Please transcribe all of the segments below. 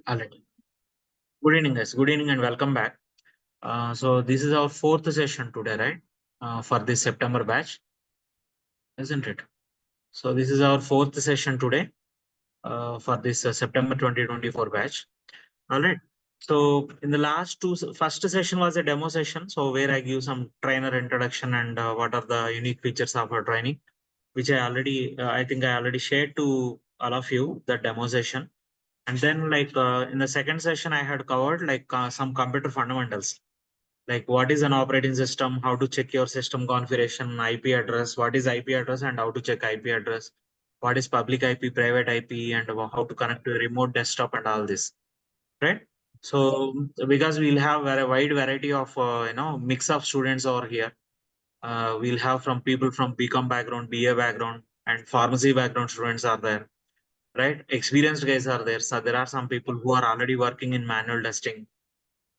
All right. Good evening, guys. Good evening and welcome back. So this is our fourth session today, right? For this September batch, isn't it? So this is our fourth session today for this September 2024 batch. All right. So in the last first session was a demo session. So where I give some trainer introduction and what are the unique features of our training, which I think I already shared to all of you the demo session. And then in the second session, I had covered some computer fundamentals, like what is an operating system, how to check your system configuration, IP address, what is IP address and how to check IP address, what is public IP, private IP, and how to connect to a remote desktop and all this, right? So because we'll have a wide variety of mix of students over here. We'll have from people from BCom background, BA background, and pharmacy background students are there, right? Experienced guys are there. So there are some people who are already working in manual testing,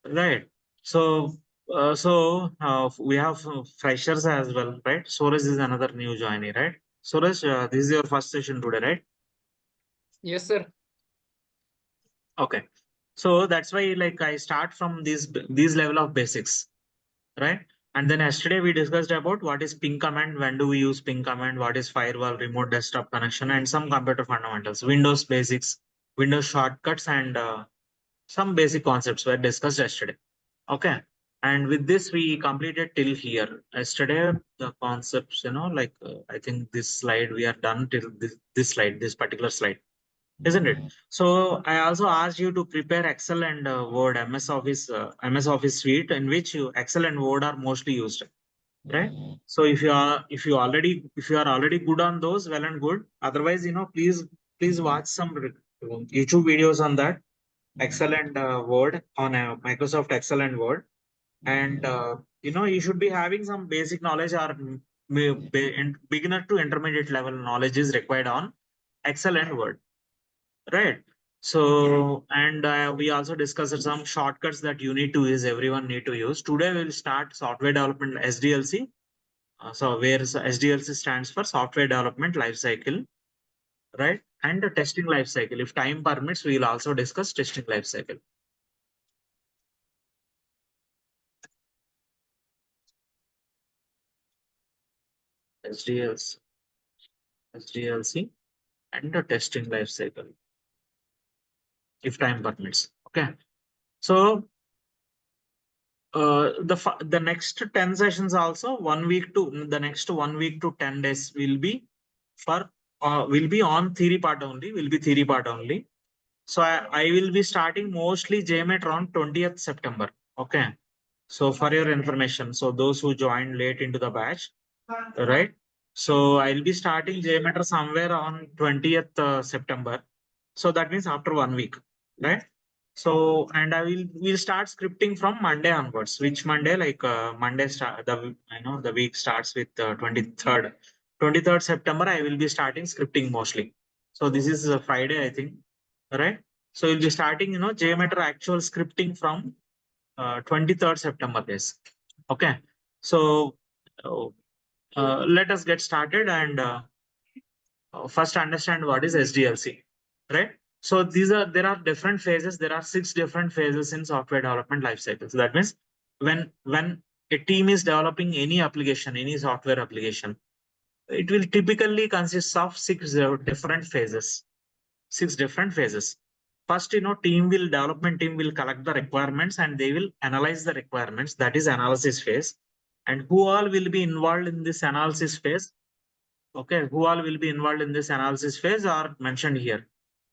right? So, we have freshers as well, right? Suraj is another new joinee, right? Suraj, this is your first session today, right? Yes, sir. Okay. So that's why I start from these level of basics, right? And then yesterday we discussed about what is ping command, when do we use ping command, what is firewall, remote desktop connection, and some computer fundamentals, Windows basics, Windows shortcuts, and some basic concepts were discussed yesterday. Okay. And with this, we completed till here. Yesterday, the concepts, I think this slide, we are done till this slide, this particular slide, isn't it? So I also asked you to prepare Excel and Word, MS Office suite, in which Excel and Word are mostly used, right? So if you are already good on those, well and good. Otherwise, please watch some YouTube videos on that Excel and Word on Microsoft Excel and Word, and you should be having some basic knowledge or beginner to intermediate level knowledge is required on Excel and Word, right? So and we also discussed some shortcuts that you need to use, everyone need to use. Today we'll start software development SDLC. So where SDLC stands for software development lifecycle, right? And the testing lifecycle. If time permits, we'll also discuss testing lifecycle. SDLC, SDLC, and the testing lifecycle, if time permits. Okay. So the next 10 sessions also 1 week to the next 1 week to 10 days will be on theory part only, will be theory part only. So I will be starting mostly JMeter on 20th September. Okay. So for your information, so those who joined late into the batch, right? So I'll be starting JMeter somewhere on 20th September. So that means after 1 week, right? So and we'll start scripting from Monday onwards. Which Monday? Monday start the week starts with 23rd. 23rd September, I will be starting scripting mostly. So this is a Friday, I think, right? So you'll be starting, JMeter actual scripting from 23rd September days. Okay. So let us get started and first understand what is SDLC, right? So there are different phases. There are 6 different phases in software development lifecycle. So that means when a team is developing any application, any software application, it will typically consist of 6 different phases. 6 different phases. First, development team will collect the requirements and they will analyze the requirements. That is analysis phase. And who all will be involved in this analysis phase? Okay, who all will be involved in this analysis phase are mentioned here.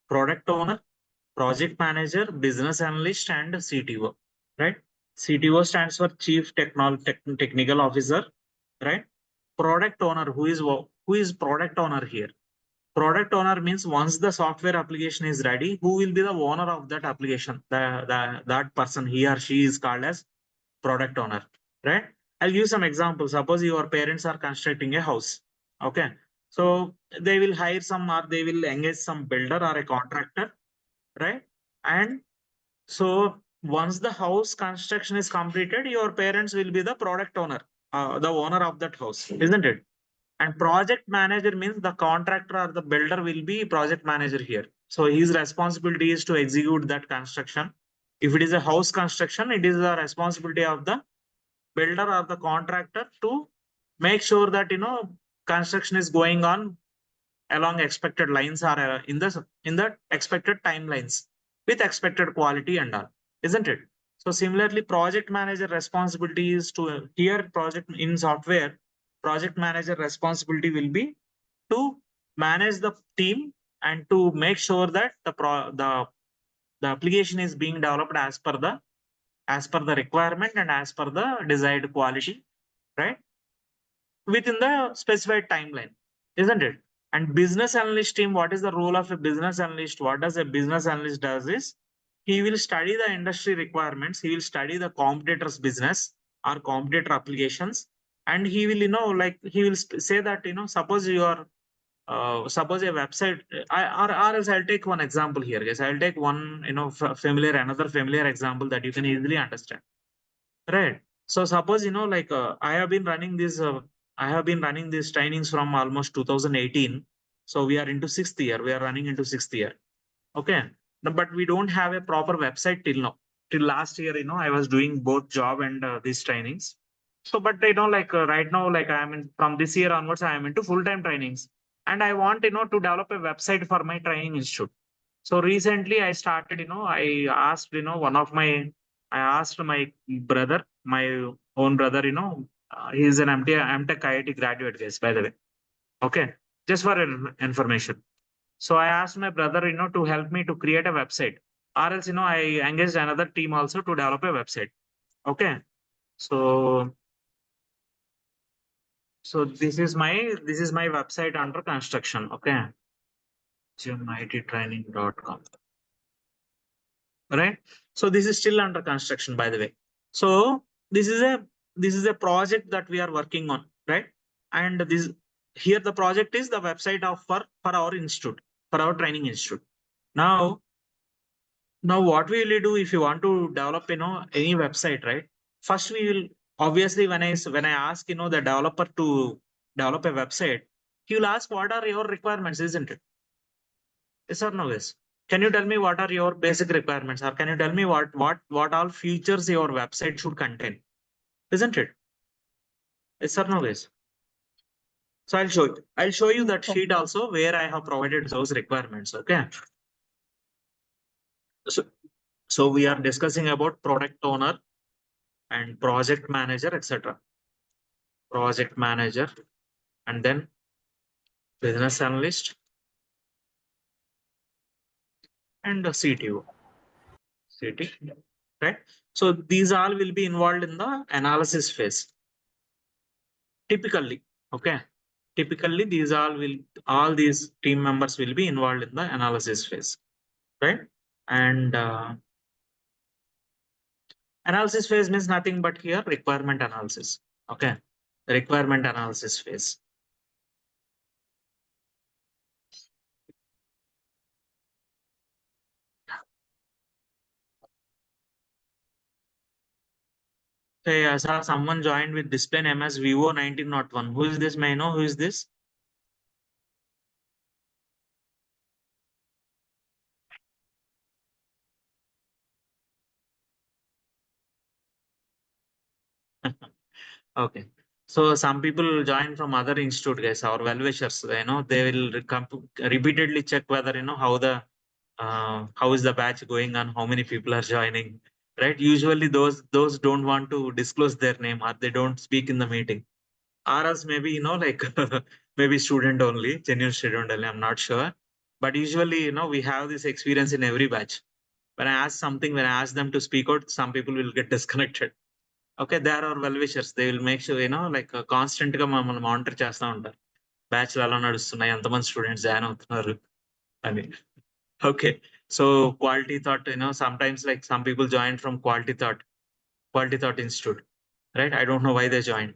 Product owner, project manager, business analyst, and CTO, right? CTO stands for Chief Technical Officer, right? Product owner, who is product owner here? Product owner means once the software application is ready, who will be the owner of that application? That person, he or she is called as product owner, right? I'll give some examples. Suppose your parents are constructing a house. Okay. So they will hire some or they will engage some builder or a contractor, right? And so once the house construction is completed, your parents will be the product owner, the owner of that house, isn't it? And project manager means the contractor or the builder will be project manager here. So his responsibility is to execute that construction. If it is a house construction, it is the responsibility of the builder or the contractor to make sure that construction is going on along expected lines or in the expected timelines with expected quality and all, isn't it? So similarly, project manager responsibility is to here project in software, project manager responsibility will be to manage the team and to make sure that the application is being developed as per the requirement and as per the desired quality, right? Within the specified timeline, isn't it? And business analyst team, what is the role of a business analyst? What does a business analyst does is he will study the industry requirements, he will study the competitors' business or competitor applications, and he will, like he will say that, suppose you are suppose a website, or else I'll take one example here, guys. I'll take one, another familiar example that you can easily understand. Right. So suppose, like I have been running these trainings from almost 2018. So we are into sixth year. We are running into sixth year. Okay. But we don't have a proper website till now. Till last year, I was doing both job and these trainings. So, but like right now, like I am in from this year onwards, I am into full-time trainings, and I want to develop a website for my training institute. So recently I started, I asked, I asked my brother, my own brother, he's an MTech IIT graduate, guys, by the way. Okay. Just for information. So I asked my brother, to help me to create a website. Or else, I engaged another team also to develop a website. Okay. So, this is my website under construction. Okay. MGMITTraining.com. Right. So this is still under construction, by the way. So this is a project that we are working on, right? And this here the project is the website of for our institute, for our training institute. Now what we will do if you want to develop any website, right? First we will obviously when I ask the developer to develop a website, he will ask what are your requirements, isn't it? Yes or no, guys? Can you tell me what are your basic requirements, or can you tell me what all features your website should contain? Isn't it? Yes or no, guys? So I'll show you. I'll show you that sheet also where I have provided those requirements. Okay. So, so we are discussing about product owner and project manager, etc. Project manager, and then business analyst and the CTO. CT, right? So these all will be involved in the analysis phase. Typically, okay. Typically, all these team members will be involved in the analysis phase, right? And analysis phase means nothing but here requirement analysis. Okay, requirement analysis phase. Hey, I saw someone joined with display name as Vivo 1901. Who is this? May I know who is this? Okay. So some people join from other institute, guys, our well-wishers, they will repeatedly check whether, how is the batch going on, how many people are joining, right? Usually those don't want to disclose their name or they don't speak in the meeting. Or else maybe, like maybe student only, genuine student only, I'm not sure. But usually, we have this experience in every batch. When I ask them to speak out, some people will get disconnected. Okay, they are our well wishers. They will make sure, like constant గా మమ్మల్ని monitor చేస్తూ ఉంటారు. బ్యాచ్లు ఎలా నడుస్తున్నాయి, ఎంతమంది students join అవుతున్నారు అని. Okay, so quality thought, sometimes like some people join from quality thought institute, right? I don't know why they joined.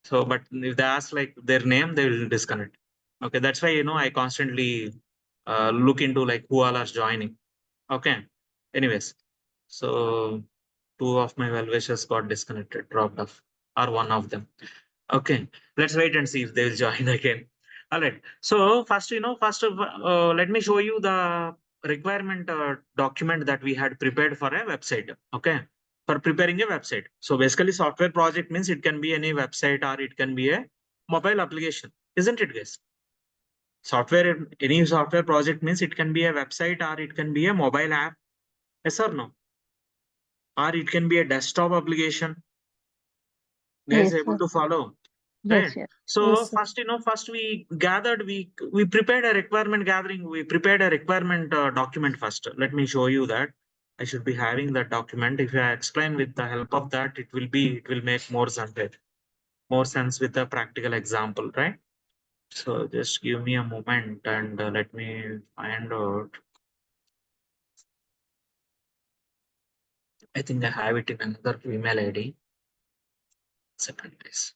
So, but if they ask like their name, they will disconnect. Okay, that's why, I constantly look into like who all are joining. Okay, anyways, so two of my well wishers got disconnected, dropped off, or one of them. Okay, let's wait and see if they'll join again. All right. So first, let me show you the requirement document that we had prepared for a website. Okay, for preparing a website. So basically, software project means it can be any website or it can be a mobile application, isn't it, guys? Software, any software project means it can be a website or it can be a mobile app. Yes or no? Or it can be a desktop application. Guys, Yes, able sir. to follow? Yes, Right. yes. So Yes, sir. first, first we gathered, we prepared a requirement gathering. We prepared a requirement document first. Let me show you that. I should be having that document. If I explain with the help of that, it will make more sense with a practical example, right? So just give me a moment and let me find out. I think I have it in another email ID. Second, please.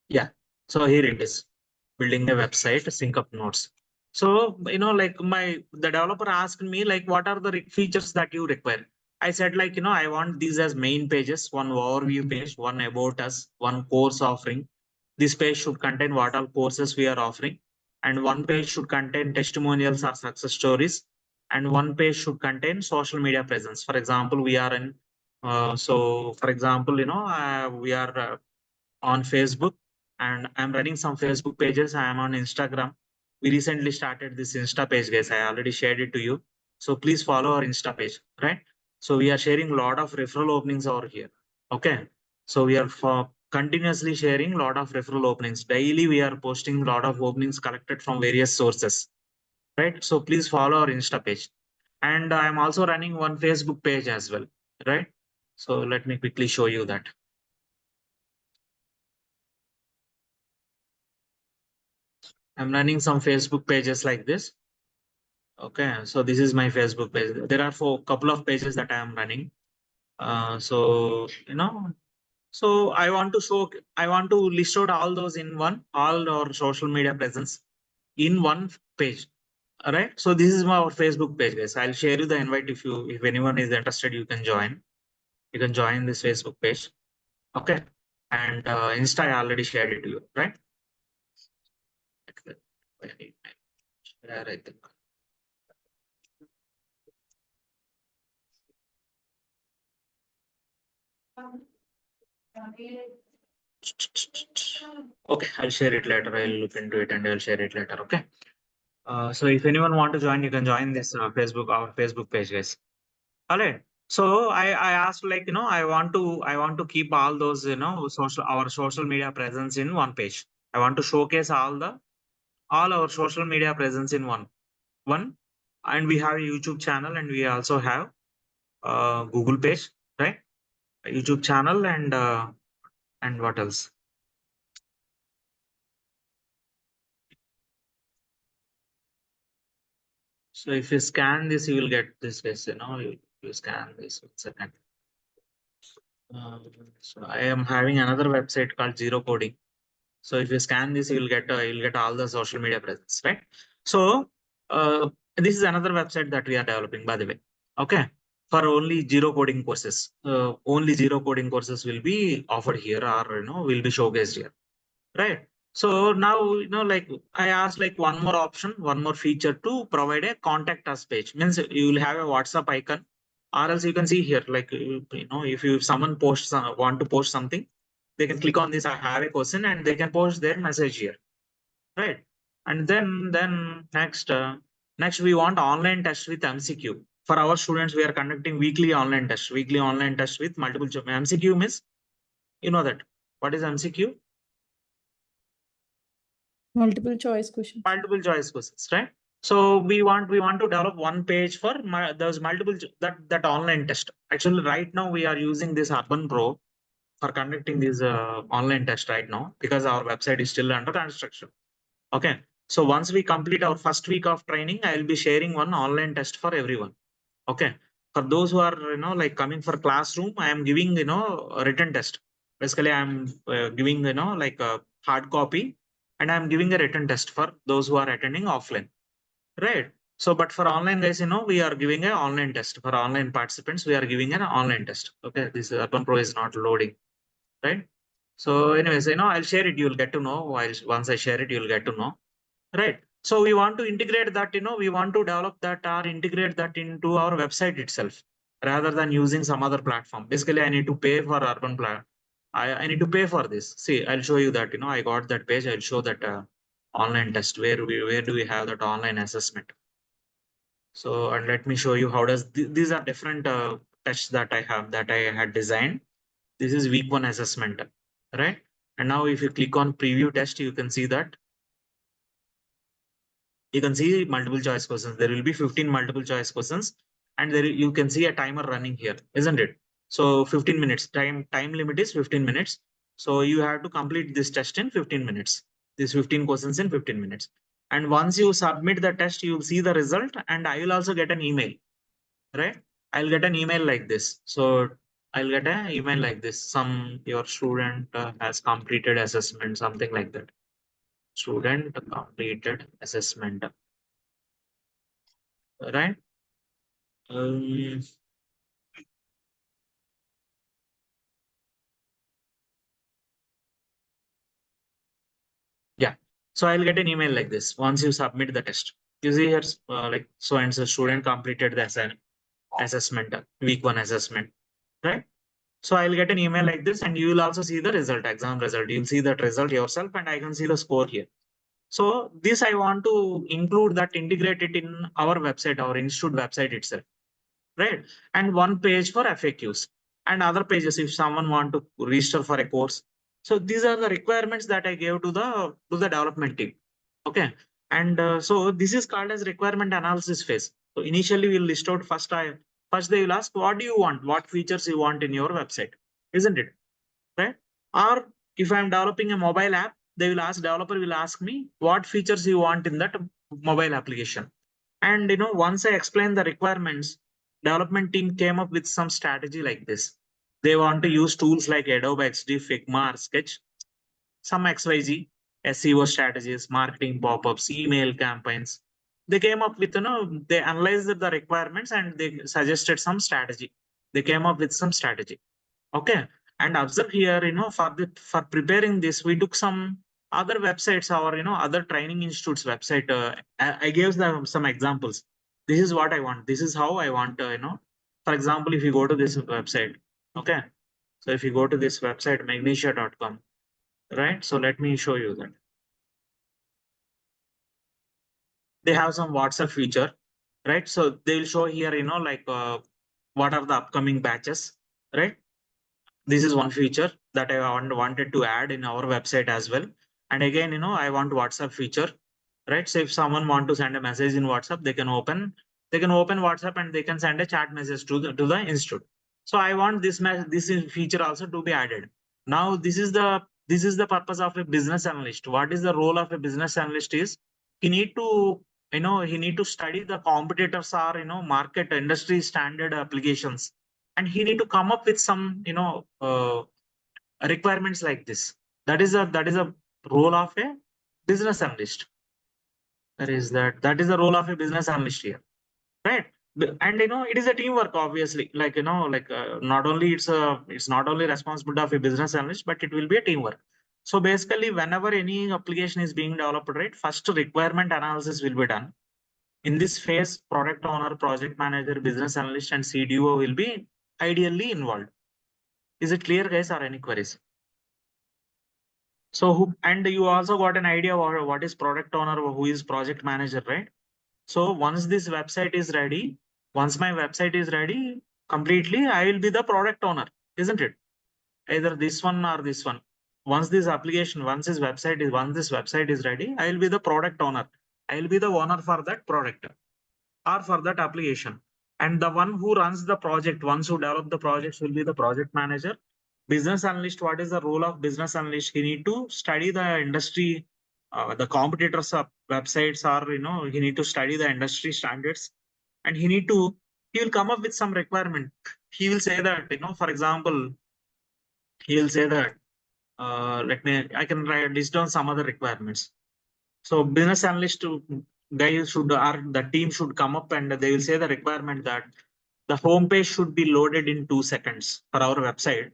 Yeah. So here it is. Building a website, sync up nodes. So, like the developer asked me, like, what are the features that you require? I said, like, I want these as main pages, one overview page, one about us, one course offering. This page should contain what all courses we are offering. And one page should contain testimonials or success stories. And one page should contain social media presence. For example, we are in, for example, we are on Facebook and I'm running some Facebook pages. I am on Instagram. We recently started this Insta page, guys. I already shared it to you. So please follow our Insta page, right? So we are sharing a lot of referral openings over here. Okay. So we are continuously sharing a lot of referral openings. Daily we are posting a lot of openings collected from various sources, right? So please follow our Insta page. And I'm also running one Facebook page as well, right? So let me quickly show you that. I'm running some Facebook pages like this. Okay, so this is my Facebook page. There are a couple of pages that I am running. So I want to list out all those in one, all our social media presence in one page. All right. So this is our Facebook page, guys. I'll share you the invite if anyone is interested, you can join. You can join this Facebook page. Okay. And Insta, I already shared it to you, right? Where I think. Okay, I'll share it later. I'll look into it and I'll share it later. Okay. So if anyone want to join, you can join this our Facebook page, guys. All right. So I asked, like, I want to keep all those, our social media presence in one page. I want to showcase all our social media presence in one. And we have a YouTube channel and we also have Google page, right? A YouTube channel and what else? So if you scan this, you will get this case, you scan this. 1 second. So I am having another website called Zero Coding. So if you scan this, you'll get all the social media presence, right? So this is another website that we are developing, by the way. Okay, for only zero coding courses. Only zero coding courses will be offered here, or will be showcased here, right? So now, like I asked, like one more option, one more feature to provide a contact us page. Means you will have a WhatsApp icon, or else you can see here, like, if someone want to post something, they can click on this, I have a question, and they can post their message here, right? And then next we want online test with MCQ. For our students, we are conducting weekly online test with multiple choice. MCQ means, that. What is MCQ? Multiple choice questions. Multiple choice questions, right? So we want to develop one page for those that online test. Actually, right now we are using this Urban Pro for conducting this online test right now, because our website is still under construction. Okay. So once we complete our first week of training, I will be sharing one online test for everyone. Okay. For those who are, like coming for classroom, I am giving, a written test. Basically, I'm giving, like a hard copy, and I'm giving a written test for those who are attending offline. Right. So, but for online guys, we are giving an online test. For online participants, we are giving an online test. Okay. This Urban Pro is not loading. Right. So anyways, I'll share it. You'll get to know. Once I share it, you'll get to know. Right. So we want to integrate that, we want to develop that or integrate that into our website itself rather than using some other platform. Basically, I need to pay for urban plan. I need to pay for this. See, I'll show you that, I got that page. I'll show that online test where do we have that online assessment. So, and let me show you how does these are different tests that I have that I had designed. This is week 1 assessment, right? And now if you click on preview test, you can see that you can see multiple choice questions. There will be 15 multiple choice questions, and there you can see a timer running here, isn't it? So 15 minutes time limit is 15 minutes. So you have to complete this test in 15 minutes. These 15 questions in 15 minutes. And once you submit the test, you will see the result, and I will also get an email, right? I'll get an email like this. So I'll get an email like this. Your student has completed assessment, something like that. Student completed assessment. Right? Um, yeah. So I'll get an email like this once you submit the test. You see here, like so and so student completed the assessment, week 1 assessment, right? So I'll get an email like this, and you will also see the result, exam result. You'll see that result yourself, and I can see the score here. So this I want to include that, integrate it in our website, our institute website itself, right? And one page for FAQs and other pages if someone want to register for a course. So these are the requirements that I gave to the development team. Okay. And so this is called as requirement analysis phase. So initially we'll list out first they will ask, what do you want? What features you want in your website? Isn't it? Right? Or if I'm developing a mobile app, developer will ask me what features you want in that mobile application. And once I explain the requirements, development team came up with some strategy like this. They want to use tools like Adobe XD, Figma, or Sketch, some XYZ, SEO strategies, marketing pop-ups, email campaigns. They came up with, they analyzed the requirements and they suggested some strategy. They came up with some strategy. Okay. And observe here, for preparing this, we took some other websites or, other training institutes website. I gave them some examples. This is what I want. This is how I want, for example, if you go to this website, okay. So if you go to this website, magnesia.com, right? So let me show you that. They have some WhatsApp feature, right? So they'll show here, like what are the upcoming batches, right? This is one feature that I wanted to add in our website as well. And again, I want WhatsApp feature, right? So if someone want to send a message in WhatsApp, they can open WhatsApp and they can send a chat message to the institute. So I want this feature also to be added. Now this is the purpose of a business analyst. What is the role of a business analyst is he need to study the competitors or market industry standard applications, and he need to come up with some requirements like this. That is a role of a business analyst. That is the role of a business analyst here, right? And it is a teamwork, obviously. Like not only it's not only responsibility of a business analyst, but it will be a teamwork. So basically, whenever any application is being developed, right, first requirement analysis will be done. In this phase, product owner, project manager, business analyst, and CDO will be ideally involved. Is it clear, guys, or any queries? So and you also got an idea of what is product owner or who is project manager, right? So once this website is ready, once my website is ready completely, I will be the product owner, isn't it? Either this one or this one. Once this website is ready, I will be the product owner. I will be the owner for that product or for that application. And the one who runs the project, ones who develop the projects, will be the project manager. Business analyst, what is the role of business analyst? He need to study the industry, the competitors of websites, or he need to study the industry standards, and he will come up with some requirement. He will say that, for example, he will say that I can list down some other requirements. So business analyst guys should, or the team should come up and they will say the requirement that the home page should be loaded in 2 seconds for our website.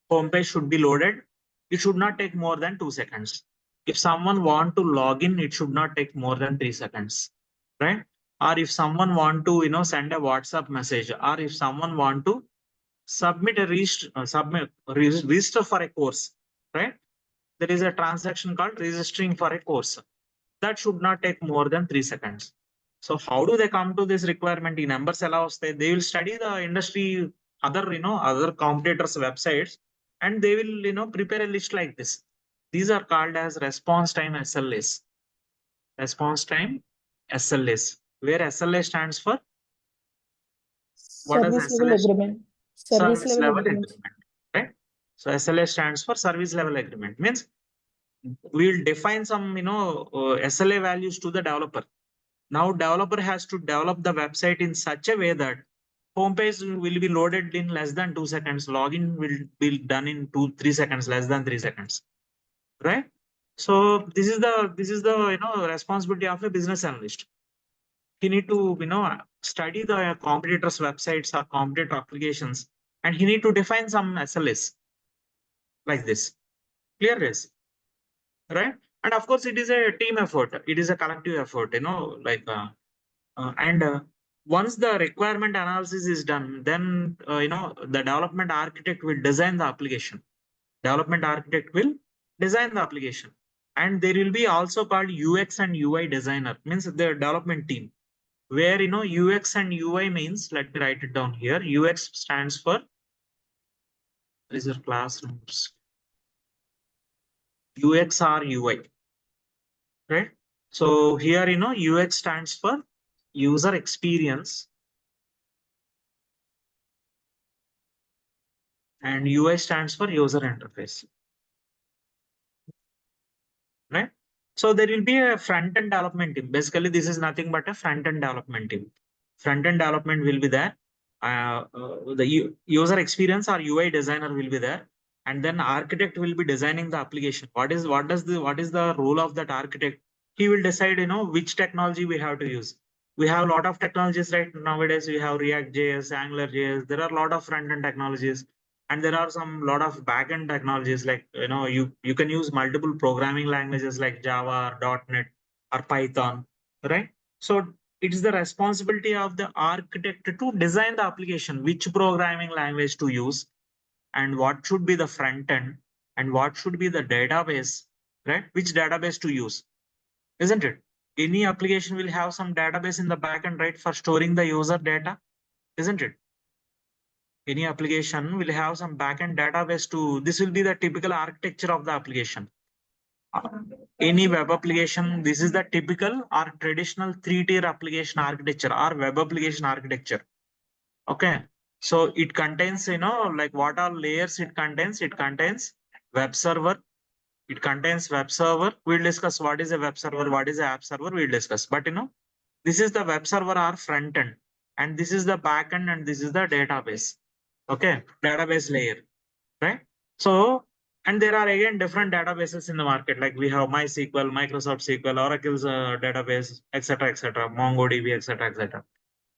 Home page should be loaded it should not take more than 2 seconds. If someone want to log in, it should not take more than 3 seconds, right? Or if someone want to, send a WhatsApp message, or if someone want to submit a register for a course, right? There is a transaction called registering for a course. That should not take more than 3 seconds. So how do they come to this requirement? In numbers allows they will study the industry, other competitors' websites, and they will, prepare a list like this. These are called as response time SLAs. Response time SLAs, where SLA stands for what does Service level SLA stand agreement. for? Service level agreement. Right? So SLA stands for service level agreement. Means we'll define some, SLA values to the developer. Now developer has to develop the website in such a way that homepage will be loaded in less than 2 seconds. Login will be done in 2-3 seconds, less than 3 seconds, right? So this is the responsibility of a business analyst. He need to study the competitors' websites or competitor applications, and he need to define some SLAs like this. Clear this, right? And of course, it is a team effort. It is a collective effort. And once the requirement analysis is done, then the development architect will design the application. Development architect will design the application, and there will be also called UX and UI designer, means the development team. Where UX and UI means, let me write it down here. UX stands for, is your class numbers? UX or UI, right? So here UX stands for user experience, and UI stands for user interface, right? So there will be a front-end development team. Basically, this is nothing but a front-end development team. Front-end development will be there. The user experience or UI designer will be there, and then architect will be designing the application. What is the role of that architect? He will decide, which technology we have to use. We have a lot of technologies right nowadays. We have React.js, AngularJS. There are a lot of front-end technologies, and there are some lot of backend technologies, like you can use multiple programming languages like Java, .NET, or Python, right? So it is the responsibility of the architect to design the application, which programming language to use, and what should be the front end, and what should be the database, right? Which database to use, isn't it? Any application will have some database in the backend, right, for storing the user data, isn't it? Any application will have some backend database to, this will be the typical architecture of the application. Any web application, this is the typical or traditional 3-tier application architecture or web application architecture. Okay. So it contains, like what are layers it contains? It contains web server. It contains web server. We'll discuss what is a web server, what is an app server, we'll discuss. But this is the web server or front end, and this is the back end, and this is the database. Okay, database layer, right? So, and there are again different databases in the market, like we have MySQL, Microsoft SQL, Oracle's database, etc., MongoDB, etc.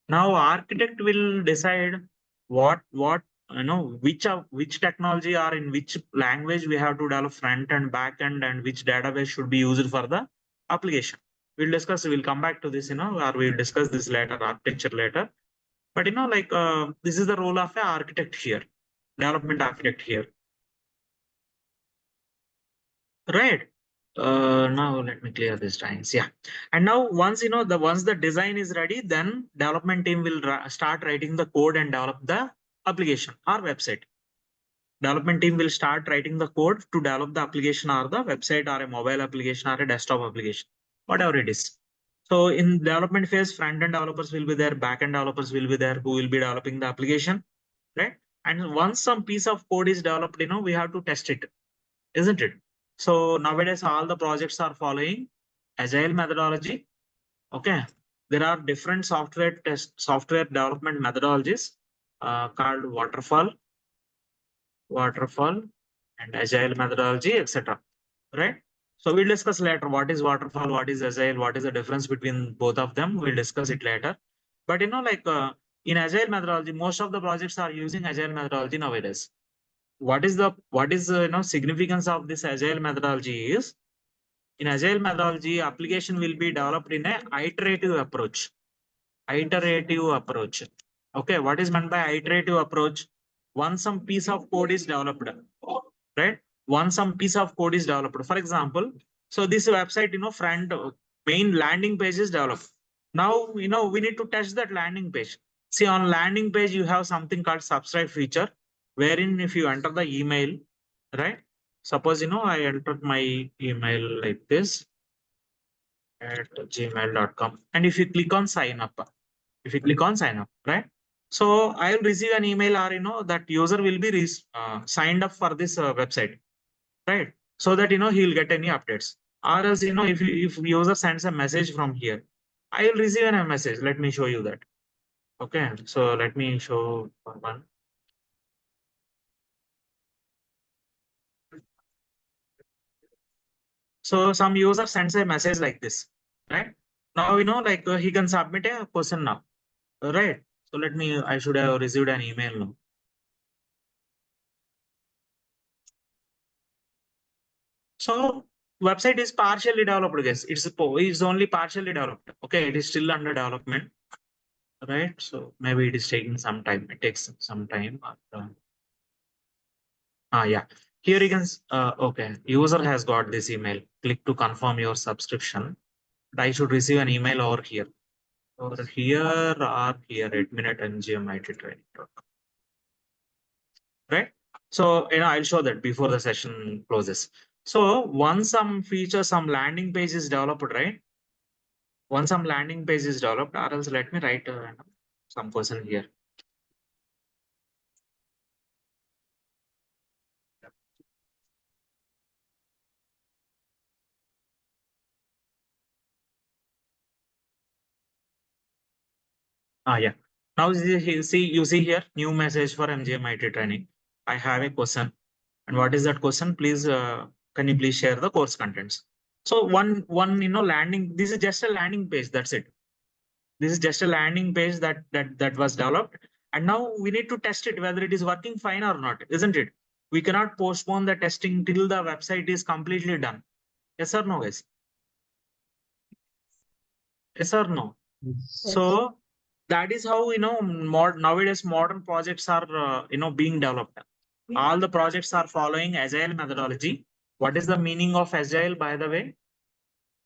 Now, architect will decide what which technology or in which language we have to develop front and back end, and which database should be used for the application. We'll discuss. We'll come back to this, or we'll discuss this later, architecture later. But this is the role of an architect here, development architect here, right? Now let me clear these lines. Yeah, and now once the design is ready, then development team will start writing the code and develop the application or website. Development team will start writing the code to develop the application or the website or a mobile application or a desktop application, whatever it is. So in development phase, front-end developers will be there, back-end developers will be there, who will be developing the application, right? And once some piece of code is developed, we have to test it, isn't it? So nowadays, all the projects are following agile methodology. Okay. There are different software development methodologies called waterfall, and agile methodology, etc. Right? So we'll discuss later what is waterfall, what is agile, what is the difference between both of them. We'll discuss it later. But in agile methodology, most of the projects are using agile methodology nowadays. what is significance of this agile methodology is, in agile methodology, application will be developed in a iterative approach. Iterative approach. Okay, what is meant by iterative approach? Once some piece of code is developed, right? Once some piece of code is developed. For example, so this website, front main landing page is developed. Now, we need to test that landing page. See, on landing page, you have something called subscribe feature, wherein if you enter the email, right? Suppose, I entered my email like this at gmail.com. And if you click on sign up, right? So I will receive an email, or, that user will be signed up for this website, right? So that, he'll get any updates. Or else, if user sends a message from here, I will receive a message. Let me show you that. Okay, so let me show one. So some user sends a message like this, right? Now, like he can submit a question now, right? So I should have received an email now. So website is partially developed, guys. It's only partially developed. Okay, it is still under development, right? So maybe it is taking some time. It takes some time. Yeah. Here you can. Okay, user has got this email. Click to confirm your subscription. I should receive an email over here. Or here or here at MGM IT Training. Right? So, I'll show that before the session closes. So once some feature, some landing page is developed, right? Once some landing page is developed, or else let me write some person here. Yeah. Now you see here, new message for MGM IT Training. I have a question. And what is that question? Please, can you please share the course contents? So one, landing, this is just a landing page. That's it. This is just a landing page that was developed. And now we need to test it, whether it is working fine or not, isn't it? We cannot postpone the testing till the website is completely done. Yes or no, guys? Yes or no? So that is how, nowadays modern projects are, being developed. All the projects are following agile methodology. What is the meaning of agile, by the way?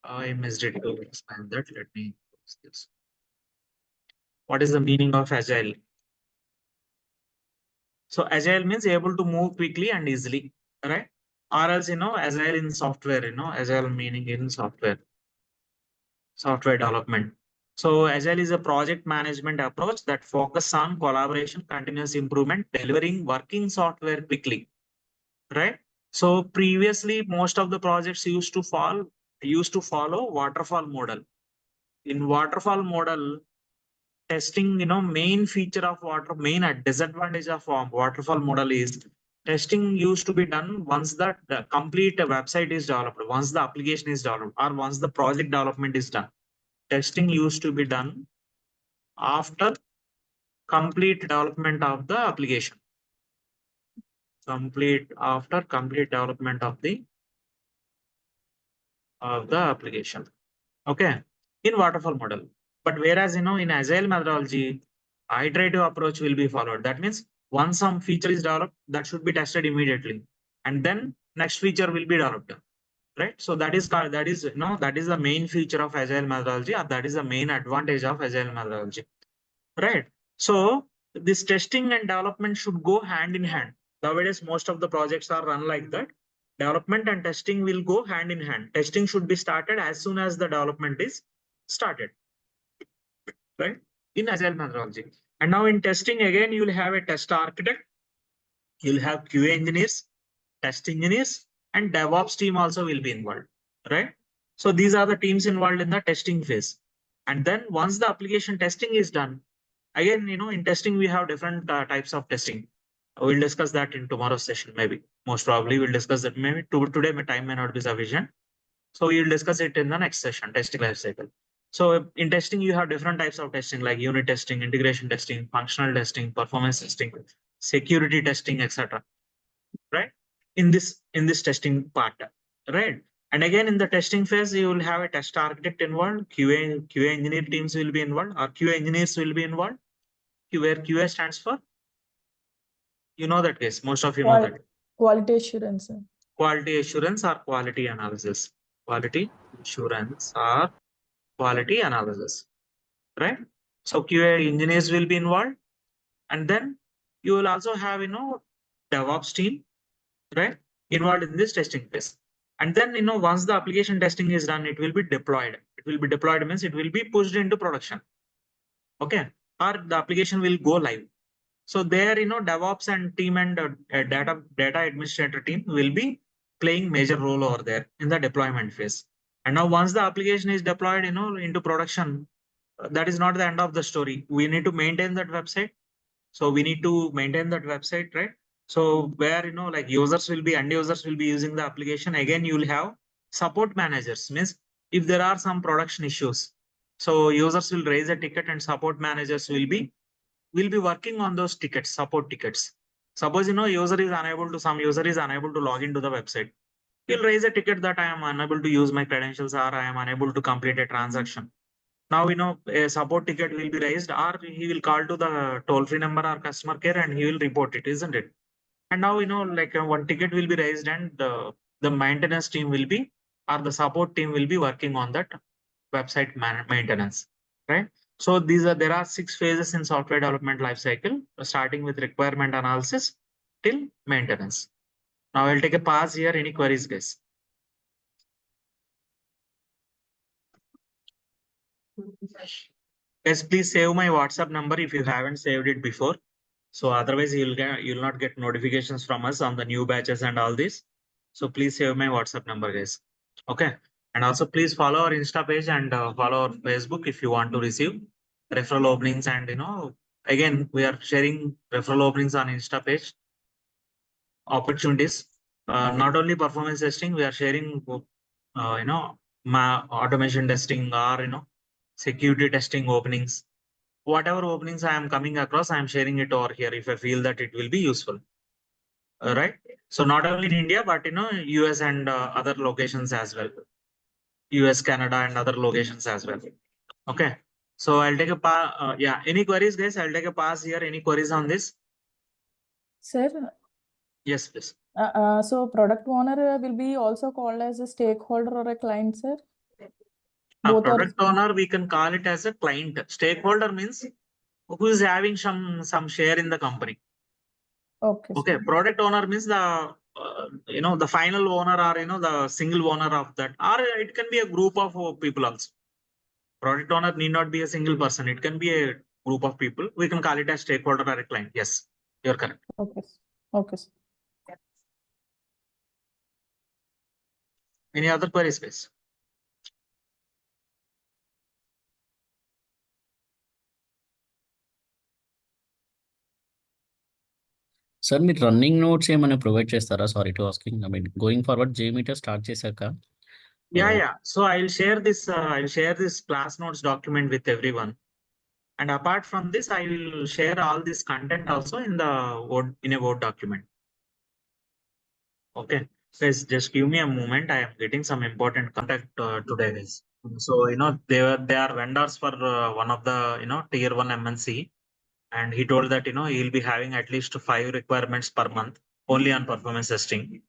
I missed it to explain that. Let me close this. What is the meaning of agile? So agile means able to move quickly and easily, right? Or else, agile in software, agile meaning in software development. So agile is a project management approach that focuses on collaboration, continuous improvement, delivering working software quickly, right? So previously, most of the projects used to follow waterfall model. In waterfall model, testing, main feature of main disadvantage of waterfall model is testing used to be done once the complete website is developed, once the application is developed, or once the project development is done. Testing used to be done after complete development of the application. After complete development of the application. Okay, in waterfall model. But whereas, in agile methodology, iterative approach will be followed. That means once some feature is developed, that should be tested immediately, and then next feature will be developed. Right. So that is the main feature of agile methodology, or that is the main advantage of agile methodology. Right. So this testing and development should go hand in hand. Nowadays, most of the projects are run like that. Development and testing will go hand in hand. Testing should be started as soon as the development is started, right? In agile methodology. And now in testing, again, you'll have a test architect, you'll have QA engineers, test engineers, and DevOps team also will be involved, right? So these are the teams involved in the testing phase. And then once the application testing is done, again, in testing, we have different types of testing. We'll discuss that in tomorrow's session, maybe. Most probably we'll discuss that. Maybe today my time may not be sufficient. So we'll discuss it in the next session, testing lifecycle. So in testing, you have different types of testing like unit testing, integration testing, functional testing, performance testing, security testing, etc. right? In this testing part, right? And again, in the testing phase, you will have a test architect involved, QA engineer teams will be involved, or QA engineers will be involved. Where QA stands for, you know that case, most of you know that. Quality assurance, sir. Quality assurance or quality analysis. Quality assurance or quality analysis, right? So QA engineers will be involved, and then you will also have, DevOps team, right, involved in this testing phase. And then, once the application testing is done, it will be deployed. It will be deployed means it will be pushed into production. Okay. Or the application will go live. So there, DevOps and team and data administrator team will be playing major role over there in the deployment phase. And now once the application is deployed, into production, that is not the end of the story. We need to maintain that website. So we need to maintain that website, right? So where, like end users will be using the application. Again, you will have support managers, means if there are some production issues, so users will raise a ticket and support managers will be working on those tickets, support tickets. Suppose, some user is unable to log into the website. He'll raise a ticket that I am unable to use my credentials, or I am unable to complete a transaction. Now, a support ticket will be raised, or he will call to the toll-free number or customer care and he will report it, isn't it? And now, like one ticket will be raised and the maintenance team will be, or the support team will be working on that website maintenance, right? So there are 6 phases in software development lifecycle, starting with requirement analysis till maintenance. Now I'll take a pause here. Any queries, guys? Guys, please save my WhatsApp number if you haven't saved it before. So otherwise you'll not get notifications from us on the new batches and all this. So please save my WhatsApp number, guys. Okay. And also please follow our Insta page and follow our Facebook if you want to receive referral openings. And again, we are sharing referral openings on Insta page. Opportunities, not only performance testing, we are sharing, automation testing, or security testing openings. Whatever openings I am coming across, I am sharing it over here if I feel that it will be useful. Right. So not only in India, but US and other locations as well. US, Canada, and other locations as well. Okay. So I'll take a pass. Yeah. Any queries, guys? I'll take a pass here. Any queries on this? Sir, Yes, please. so product owner will be also called as a stakeholder or a client, sir? A product owner, we can call it as a client. Stakeholder means who is having some share in the company. Okay. Okay. Sir. Product owner means the the final owner, or the single owner of that, or it can be a group of people also. Product owner need not be a single person. It can be a group of people. We can call it as stakeholder or a client. Yes, you're correct. Okay. Okay. Sir. Any other queries, please? Sir మీరు running notes ఏమైనా provide చేస్తారా? Sorry to asking. I mean going forward JMeter start చేశాక Yeah. So I'll share this class notes document with everyone. And apart from this, I will share all this content also in a Word document. Okay. Guys, just give me a moment. I am getting some important contact today, guys. So, they are vendors for one of the, tier 1 MNC. And he told that, he'll be having at least 5 requirements per month only on performance testing.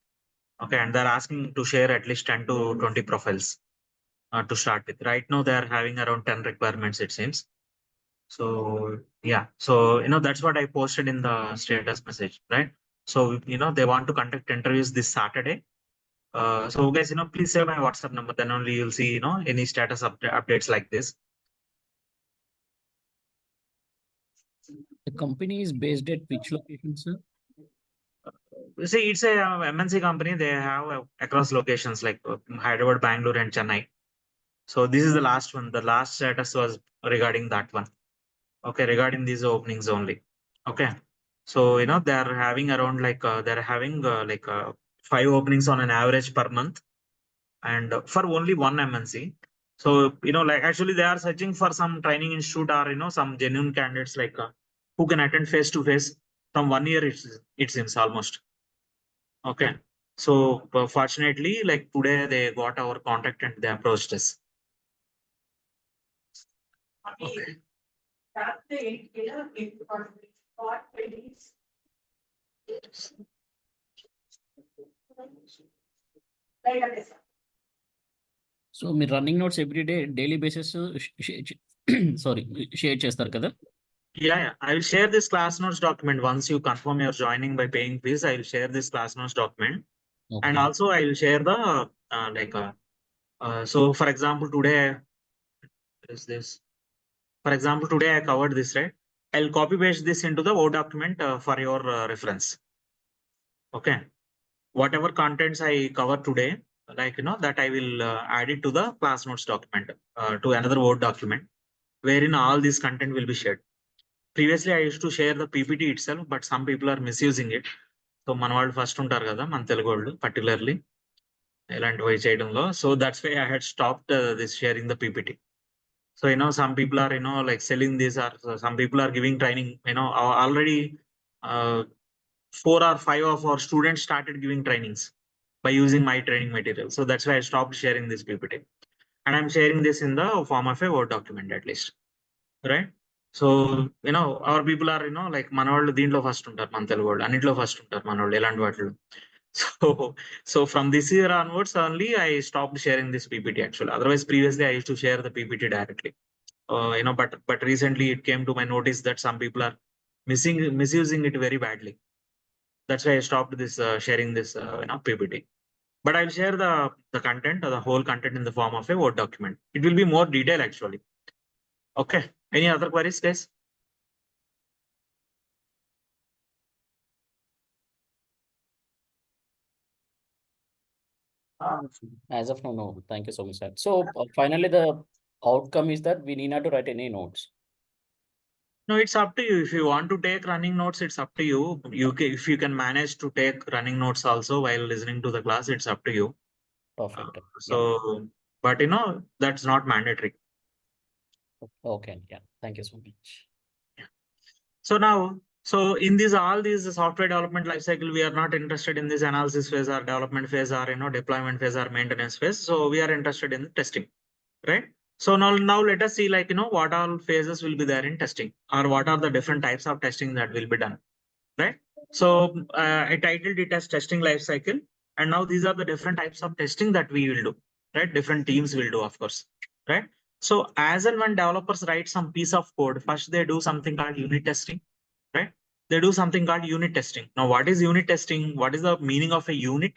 Okay. And they're asking to share at least 10 to 20 profiles to start with. Right now, they are having around 10 requirements, it seems. So, yeah. So, that's what I posted in the status message, right? So, they want to conduct interviews this Saturday. So guys, please save my WhatsApp number. Then only you'll see, any status updates like this. The company is based at which location, sir? See, it's a MNC company. They have across locations like Hyderabad, Bangalore, and Chennai. So this is the last one. The last status was regarding that one. Okay, regarding these openings only. Okay. So, they are having around like 5 openings on an average per month, and for only one MNC. So, like actually they are searching for some training institute, or, some genuine candidates like who can attend face to face from 1 year, it seems almost. Okay. So fortunately, like today they got our contact and they approached us. Okay. So మీరు running notes every day daily basis sorry share చేస్తారు కదా? Yeah, I will share this class notes document once you confirm you're joining by paying fees. I will share this class notes document, and Okay. also I will share the so for example today is this. For example, today I covered this, right? I'll copy paste this into the Word document for your reference. Okay. Whatever contents I cover today, like, that I will add it to the class notes document, to another Word document, wherein all this content will be shared. Previously, I used to share the PPT itself, but some people are misusing it. So, మన వాళ్ళు first ఉంటారు కదా మన తెలుగు వాళ్ళు particularly ఇలాంటివి చేయడంలో. So that's why I had stopped this sharing the PPT. So, some people are, like selling this, or some people are giving training, already 4 or 5 of our students started giving trainings by using my training material. So that's why I stopped sharing this PPT. And I'm sharing this in the form of a Word document at least. Right? So, our people are, like మనవాళ్ళు దీంట్లో first ఉంటారు మన తెలుగు వాళ్ళు అన్నింటిలో first ఉంటారు మనవాళ్ళు ఎలాంటి వాటిలో. So from this year onwards only I stopped sharing this PPT actually. Otherwise, previously I used to share the PPT directly. But recently it came to my notice that some people are misusing it very badly. That's why I stopped this sharing this PPT. But I'll share the content, the whole content in the form of a Word document. It will be more detailed actually. Okay. Any other queries, guys? As of now, no. Thank you so much, sir. So finally, the outcome is that we need not to write any notes. No, it's up to you. If you want to take running notes, it's up to you. If you can manage to take running notes also while listening to the class, it's up to you. Perfect. So, but that's not mandatory. Okay. Yeah. Thank you so much. So now, so in all these software development lifecycle, we are not interested in this analysis phase or development phase or deployment phase or maintenance phase. So we are interested in testing, right? So now let us see, like, what all phases will be there in testing, or what are the different types of testing that will be done, right? So I titled it as testing lifecycle, and now these are the different types of testing that we will do, right? Different teams will do, of course, right? So as and when developers write some piece of code, first they do something called unit testing, right? They do something called unit testing. Now, what is unit testing? What is the meaning of a unit?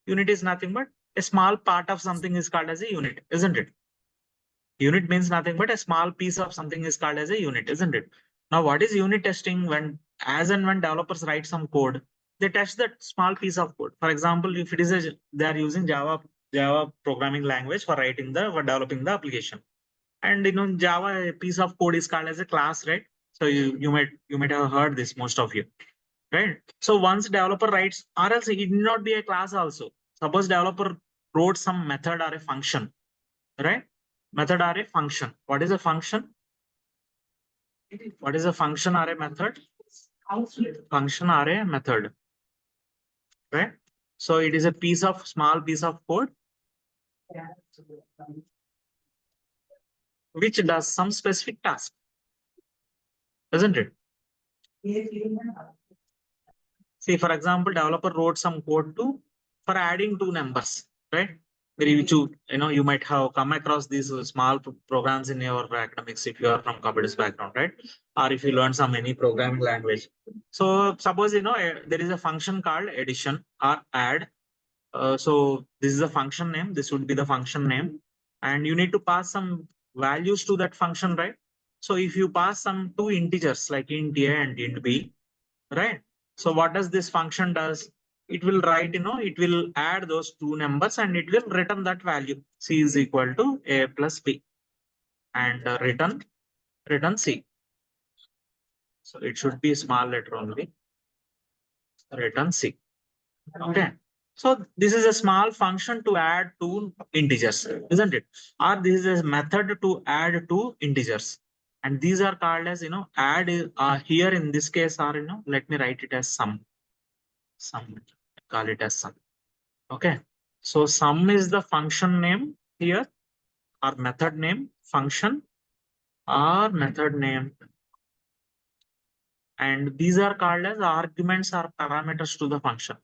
Unit is nothing but a small part of something is called as a unit, isn't it? Unit means nothing but a small piece of something is called as a unit, isn't it? Now, what is unit testing? As and when developers write some code, they test that small piece of code. For example, if it is they are using Java programming language for developing the application. And Java, a piece of code is called as a class, right? So you might have heard this, most of you, right? So once developer writes, or else it need not be a class also. Suppose developer wrote some method or a function, right? Method or a function. What is a function? What is a function or a method? Function or a method, right? So it is a small piece of code which does some specific task, isn't it? See, for example, developer wrote some code for adding two numbers, right? You might have come across these small programs in your academics if you are from computers background, right? Or if you learn any programming language. So suppose there is a function called addition or add. So this is a function name. This would be the function name, and you need to pass some values to that function, right? So if you pass some two integers like int a and int b, right? So what does this function does? It will write, it will add those two numbers and it will return that value. C is equal to a plus b, and return C. So it should be a small letter only. Return C. Okay. So this is a small function to add two integers, isn't it? Or this is a method to add two integers. And these are called as, add here in this case, or, let me write it as sum. call it as sum. Okay. So sum is the function name here, or method name, function, or method name. And these are called as arguments or parameters to the function.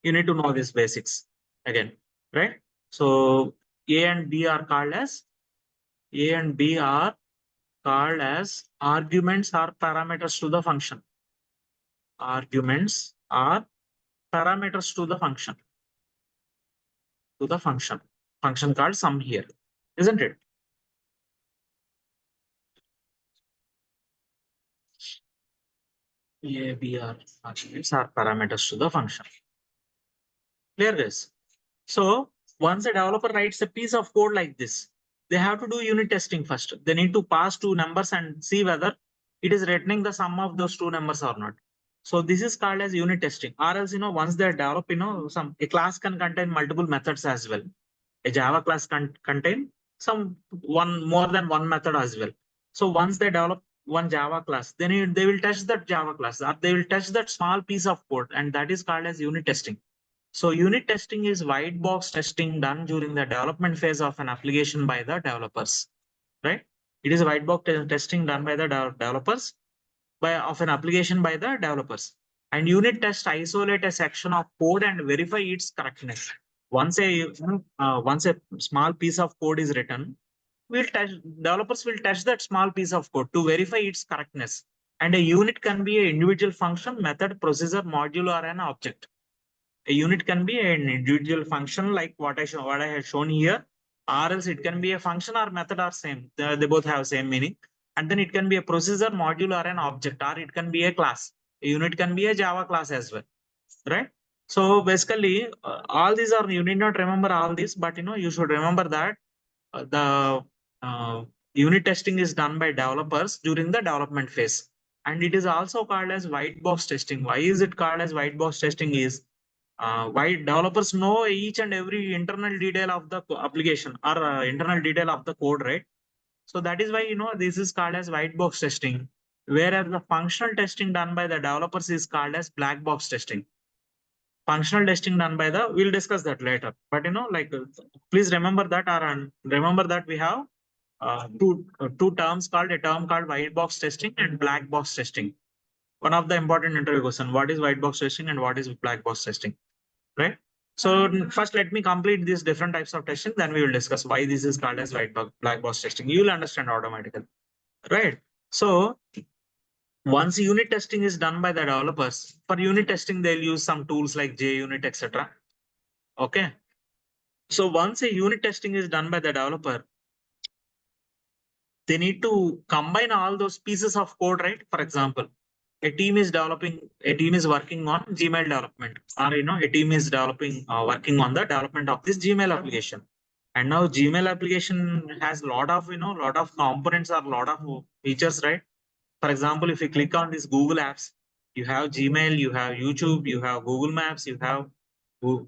You need to know these basics again, right? So A and B are called as arguments or parameters to the function. Arguments are parameters to the function. Function called sum here, isn't it? A, B are arguments or parameters to the function. Clear this? So once a developer writes a piece of code like this, they have to do unit testing first. They need to pass two numbers and see whether it is returning the sum of those two numbers or not. So this is called as unit testing. Or else, once they develop, a class can contain multiple methods as well. A Java class can contain more than one method as well. So once they develop one Java class, then they will test that Java class, or they will test that small piece of code, and that is called as unit testing. So unit testing is white box testing done during the development phase of an application by the developers, right? It is white box testing done by the developers of an application by the developers. And unit test isolate a section of code and verify its correctness. Once a small piece of code is written, developers will test that small piece of code to verify its correctness. And a unit can be an individual function, method, procedure, module, or an object. A unit can be an individual function like what I have shown here, or else it can be a function or method or same. They both have same meaning. And then it can be a procedure, module, or an object, or it can be a class. A unit can be a Java class as well, right? So basically, all these are, you need not remember all this, but you should remember that the unit testing is done by developers during the development phase. And it is also called as white box testing. Why is it called as white box testing is, why developers know each and every internal detail of the application or internal detail of the code, right? So that is why, this is called as white box testing, whereas the functional testing done by the developers is called as black box testing. Functional testing done by we'll discuss that later. But, please remember that, remember that we have two terms called, a term called white box testing and black box testing. One of the important interview question, what is white box testing and what is black box testing, right? So first, let me complete these different types of testing. Then we will discuss why this is called as black box testing. You will understand automatically, right? So once unit testing is done by the developers, for unit testing, they'll use some tools like JUnit, etc. Okay. So once a unit testing is done by the developer, they need to combine all those pieces of code, right? For example, a team is working on Gmail development, or a team is working on the development of this Gmail application. And now Gmail application has lot of components or lot of features, right? For example, if you click on these Google apps, you have Gmail, you have YouTube, you have Google Maps, you have Google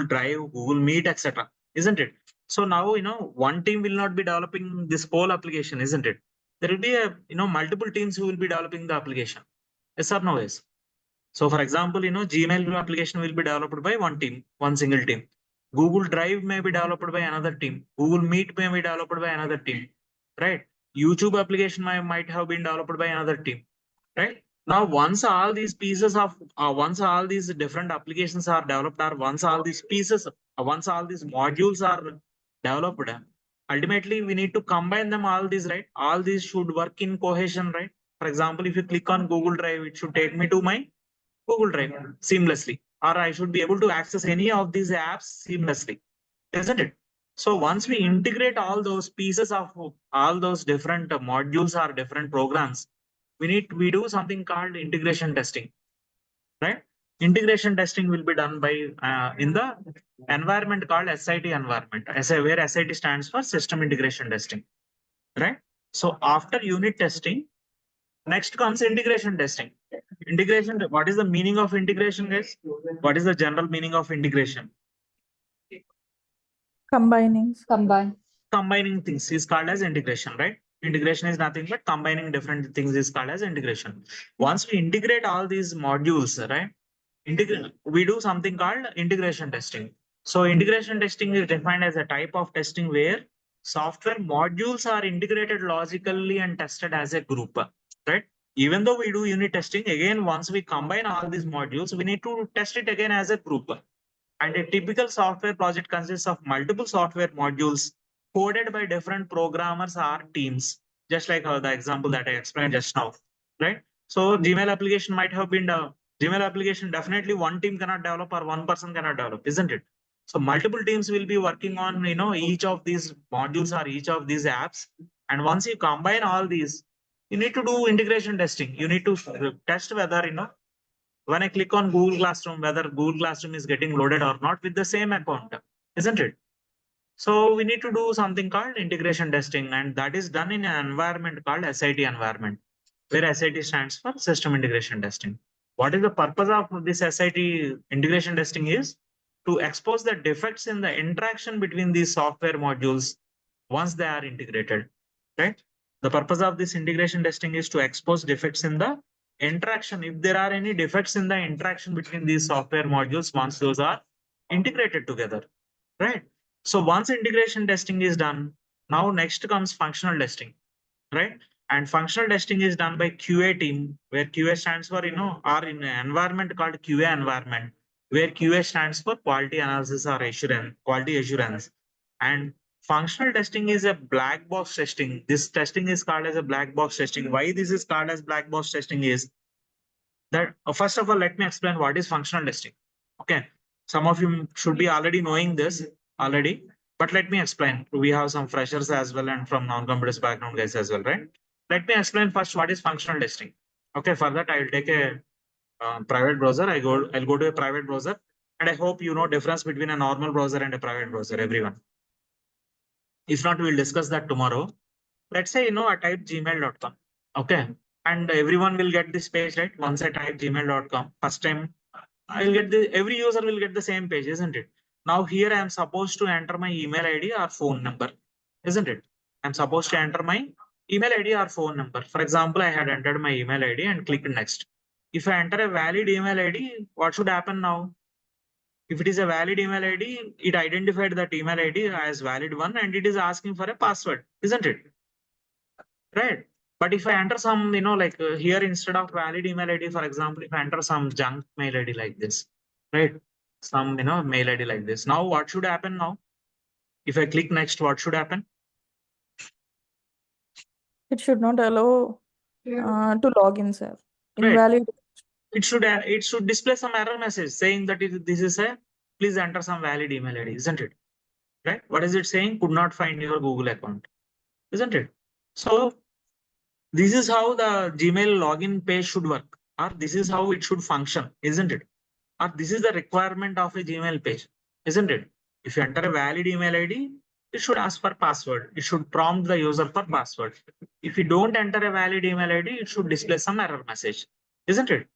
Drive, Google Meet, etc. Isn't it? So now one team will not be developing this whole application, isn't it? There will be multiple teams who will be developing the application. Yes or no? Yes. So for example, Gmail application will be developed by one team, one single team. Google Drive may be developed by another team. Google Meet may be developed by another team, right? YouTube application might have been developed by another team, right? Now, once all these different applications are developed, or once all these modules are developed, ultimately we need to combine them all these, right? All these should work in cohesion, right? For example, if you click on Google Drive, it should take me to my Google Drive seamlessly, or I should be able to access any of these apps seamlessly, isn't it? So once we integrate all those pieces of all those different modules or different programs, we do something called integration testing, right? Integration testing will be done by in the environment called SIT environment, where SIT stands for System Integration Testing, right? So after unit testing, next comes integration testing. Integration, what is the meaning of integration, guys? What is the general meaning of integration? Combining. Combining things is called as integration, right? Integration is nothing but combining different things is called as integration. Once we integrate all these modules, right? we do something called integration testing. So integration testing is defined as a type of testing where software modules are integrated logically and tested as a group, right? Even though we do unit testing, again, once we combine all these modules, we need to test it again as a group. And a typical software project consists of multiple software modules coded by different programmers or teams, just like the example that I explained just now, right? So Gmail application might have been Gmail application, definitely one team cannot develop or one person cannot develop, isn't it? So multiple teams will be working on, each of these modules or each of these apps. And once you combine all these, you need to do integration testing. You need to test whether, when I click on Google Classroom, whether Google Classroom is getting loaded or not with the same account, isn't it? So we need to do something called integration testing, and that is done in an environment called SIT environment, where SIT stands for System Integration Testing. What is the purpose of this SIT integration testing is to expose the defects in the interaction between these software modules once they are integrated, right? The purpose of this integration testing is to expose defects in the interaction. If there are any defects in the interaction between these software modules, once those are integrated together, right? So once integration testing is done, now next comes functional testing, right? And functional testing is done by QA team, where QA stands for, or in an environment called QA environment, where QA stands for quality analysis or assurance, quality assurance. And functional testing is a black box testing. This testing is called as a black box testing. Why this is called as black box testing is that, first of all, let me explain what is functional testing. Okay. Some of you should be already knowing this already, but let me explain. We have some freshers as well and from non-computers background guys as well, right? Let me explain first what is functional testing. Okay, for that I will take a private browser. I'll go to a private browser, and I hope you know difference between a normal browser and a private browser, everyone. If not, we'll discuss that tomorrow. Let's say, I type gmail.com. Okay. And everyone will get this page, right? Once I type gmail.com, first time I'll get every user will get the same page, isn't it? Now here I am supposed to enter my email ID or phone number, isn't it? I'm supposed to enter my email ID or phone number. For example, I had entered my email ID and clicked next. If I enter a valid email ID, what should happen now? If it is a valid email ID, it identified that email ID as valid one and it is asking for a password, isn't it? Right. But if I enter some, like here instead of valid email ID, for example, if I enter some junk mail ID like this, right? Some, mail ID like this. Now, what should happen now? If I click next, what should happen? It should not allow to log in, sir. Right. Invalid. It should display some error message saying that this is please enter some valid email ID, isn't it? Right? What is it saying? Could not find your Google account, isn't it? So this is how the Gmail login page should work, or this is how it should function, isn't it? Or this is the requirement of a Gmail page, isn't it? If you enter a valid email ID, it should ask for password. It should prompt the user for password. If you don't enter a valid email ID, it should display some error message, isn't it?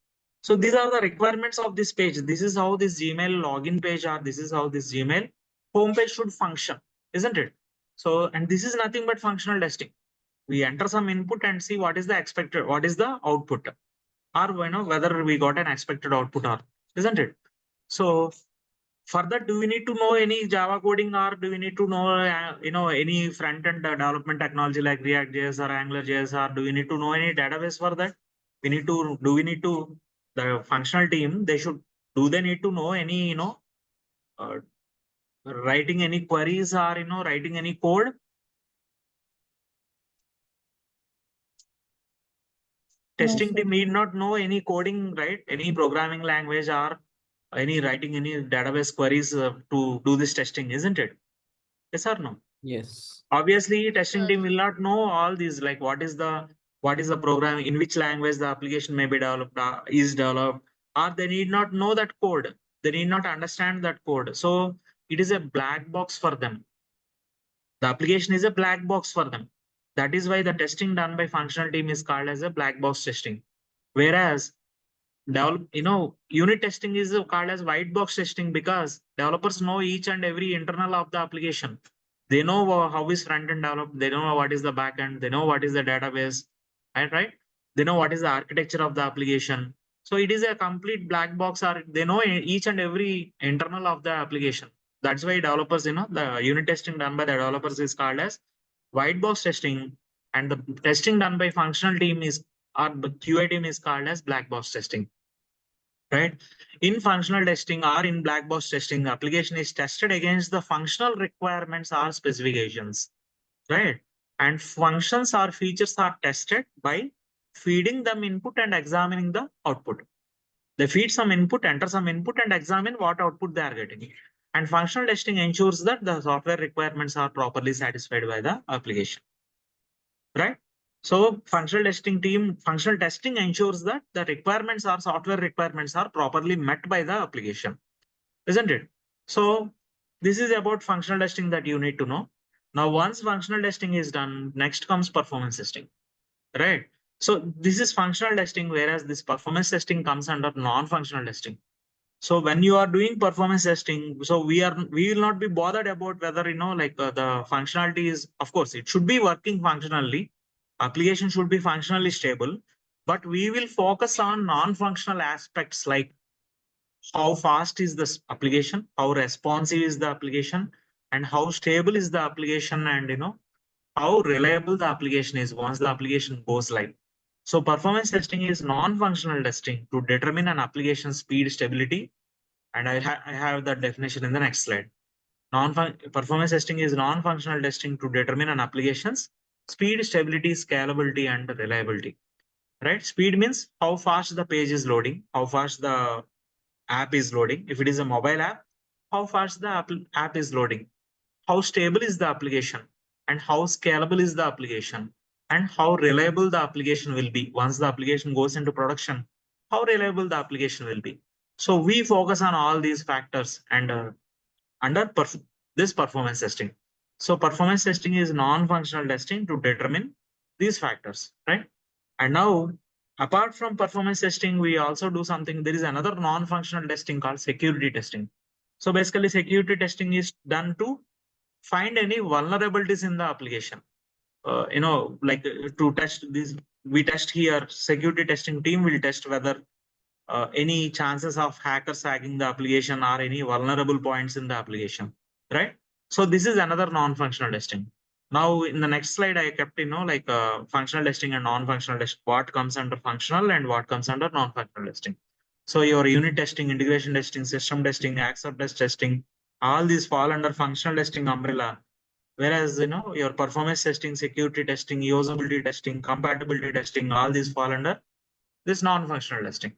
So these are the requirements of this page. This is how this Gmail login page, or this is how this Gmail homepage should function, isn't it? So, and this is nothing but functional testing. We enter some input and see what is the expected, what is the output, or whether we got an expected output or, isn't it? So for that, do we need to know any Java coding, or do we need to know, any front-end development technology like React.js or AngularJS, or do we need to know any database for that? The functional team, do they need to know any, writing any queries or, writing any code? Testing team need not know any coding, right? Any programming language or any writing any database queries to do this testing, isn't it? Yes or no? Yes. Obviously, testing team will not know all these, like what is the program, in which language the application may be developed, is developed, or they need not know that code. They need not understand that code. So it is a black box for them. The application is a black box for them. That is why the testing done by functional team is called as a black box testing. Whereas unit testing is called as white box testing, because developers know each and every internal of the application. They know how is front end developed. They know what is the back end. They know what is the database, right? They know what is the architecture of the application. So it is a complete black box, or they know each and every internal of the application. That's why developers, the unit testing done by the developers is called as white box testing, and the testing done by functional team is, or the QA team is called as black box testing, right? In functional testing or in black box testing, the application is tested against the functional requirements or specifications, right? And functions or features are tested by feeding them input and examining the output. They feed some input, enter some input, and examine what output they are getting. And functional testing ensures that the software requirements are properly satisfied by the application, right? So functional testing ensures that the requirements or software requirements are properly met by the application, isn't it? So this is about functional testing that you need to know. Now, once functional testing is done, next comes performance testing, right? So this is functional testing, whereas this performance testing comes under non-functional testing. So when you are doing performance testing, so we will not be bothered about whether, the functionality is, of course, it should be working functionally. Application should be functionally stable, but we will focus on non-functional aspects like how fast is this application, how responsive is the application, and how stable is the application, and how reliable the application is once the application goes live. So performance testing is non-functional testing to determine an application speed, stability, and I have that definition in the next slide. Performance testing is non-functional testing to determine an application's speed, stability, scalability, and reliability. Right? Speed means how fast the page is loading, how fast the app is loading. If it is a mobile app, how fast the app is loading. How stable is the application, and how scalable is the application, and how reliable the application will be once the application goes into production. How reliable the application will be. So we focus on all these factors and under this performance testing. So performance testing is non-functional testing to determine these factors, right? And now, apart from performance testing, we also do something. There is another non-functional testing called security testing. So basically, security testing is done to find any vulnerabilities in the application. To test this, we test here. Security testing team will test whether any chances of hackers hacking the application or any vulnerable points in the application, right? So this is another non-functional testing. Now in the next slide, I kept, functional testing and non-functional testing, what comes under functional and what comes under non-functional testing. So your unit testing, integration testing, system testing, acceptance testing, all these fall under functional testing umbrella. Whereas, your performance testing, security testing, usability testing, compatibility testing, all these fall under this non-functional testing.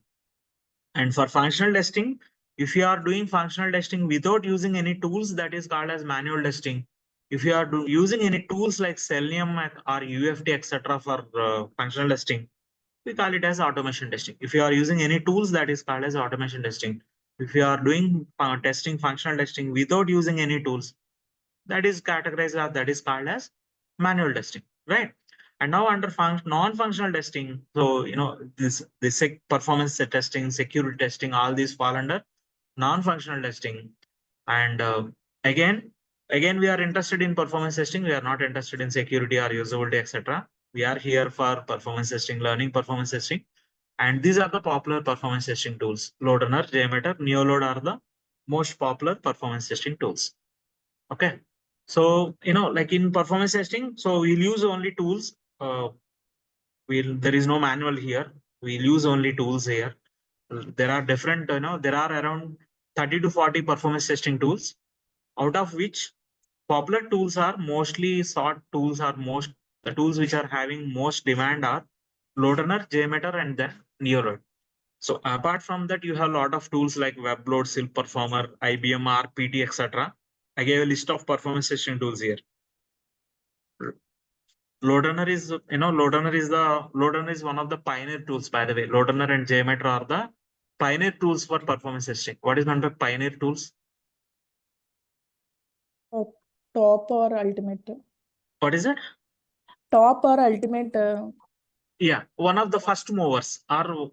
And for functional testing, if you are doing functional testing without using any tools, that is called as manual testing. If you are using any tools like Selenium or UFT, etc., for functional testing, we call it as automation testing. If you are using any tools, that is called as automation testing. If you are doing functional testing without using any tools, that is categorized as, that is called as manual testing, right? And now under non-functional testing, so this performance testing, security testing, all these fall under non-functional testing. And again, we are interested in performance testing. We are not interested in security or usability, etc. We are here for performance testing, learning performance testing. And these are the popular performance testing tools. LoadRunner, JMeter, NeoLoad are the most popular performance testing tools. Okay. So, like in performance testing, so we'll use only tools. There is no manual here. We'll use only tools here. There are different, there are around 30 to 40 performance testing tools, out of which popular tools are mostly sought tools, are the tools which are having most demand are LoadRunner, JMeter, and then NeoLoad. So apart from that, you have a lot of tools like WebLoad, Silk Performer, IBM, RPT, etc. I gave a list of performance testing tools here. LoadRunner is one of the pioneer tools, by the way. LoadRunner and JMeter are the pioneer tools for performance testing. What is meant by pioneer tools? Top or ultimate? What is it? Top or ultimate? Yeah, one of the first movers, or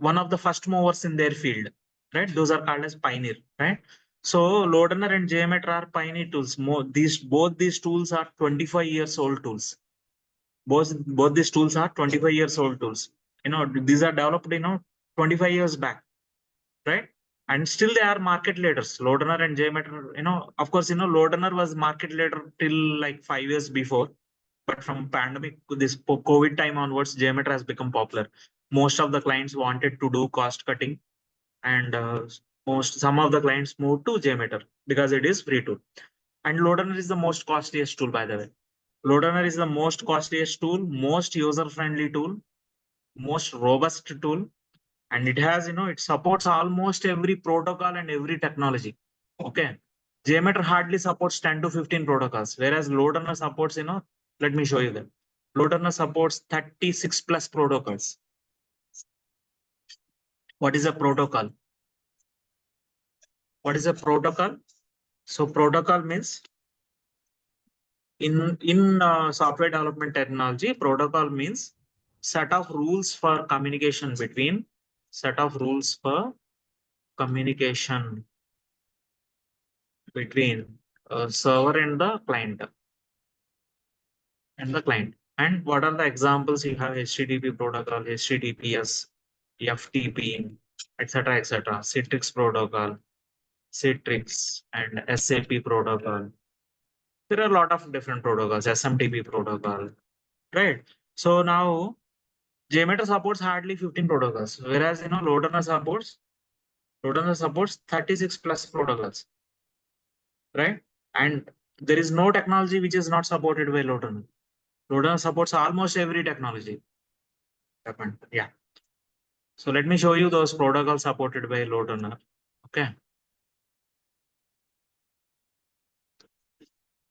one of the first movers in their field, right? Those are called as pioneer, right? So LoadRunner and JMeter are pioneer tools. Both these tools are 25 years old tools. Both these tools are 25 years old tools. These are developed, 25 years back, right? And still they are market leaders, LoadRunner and JMeter. Of course, LoadRunner was market leader till like 5 years before. But from pandemic, this COVID time onwards, JMeter has become popular. Most of the clients wanted to do cost cutting, and some of the clients moved to JMeter because it is free tool. And LoadRunner is the most costliest tool, by the way. LoadRunner is the most costliest tool, most user-friendly tool, most robust tool, and it has, it supports almost every protocol and every technology. Okay. JMeter hardly supports 10 to 15 protocols, whereas LoadRunner supports, let me show you them. LoadRunner supports 36 plus protocols. What is a protocol? What is a protocol? So protocol means in software development technology, protocol means set of rules for communication between server and the client. And what are the examples? You have HTTP protocol, HTTPS, FTP, etc., Citrix protocol, Citrix, and SAP protocol. There are a lot of different protocols, SMTP protocol, right? So now JMeter supports hardly 15 protocols, whereas LoadRunner supports 36 plus protocols, right? And there is no technology which is not supported by LoadRunner. LoadRunner supports almost every technology. Yeah. So let me show you those protocols supported by LoadRunner. Okay.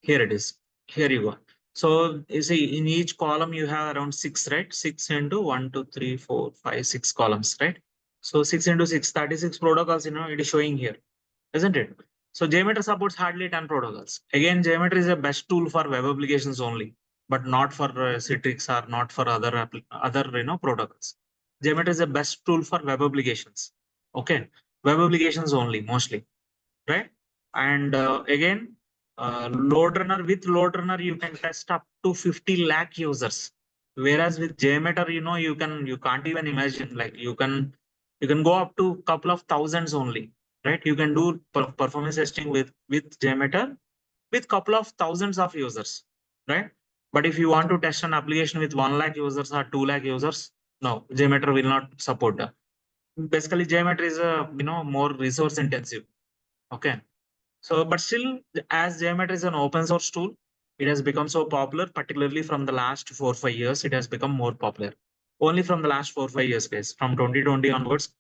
Here it is. Here you go. So you see, in each column you have around 6, right? 6 into 1, 2, 3, 4, 5, 6 columns, right? So 6 into 6, 36 protocols, it is showing here, isn't it? So JMeter supports hardly 10 protocols. Again, JMeter is the best tool for web applications only, but not for Citrix or not for other protocols. JMeter is the best tool for web applications. Okay, web applications only mostly, right? And again, with LoadRunner you can test up to 50 lakh users, whereas with JMeter, you can't even imagine, like you can go up to couple of thousands only, right? You can do performance testing with JMeter with couple of thousands of users, right? But if you want to test an application with 1 lakh users or 2 lakh users, no, JMeter will not support that. Basically, JMeter is more resource intensive. Okay. So, but still, as JMeter is an open source tool, it has become so popular, particularly from the last 4-5 years, it has become more popular. Only from the last 4-5 years, guys. From 2020 onwards,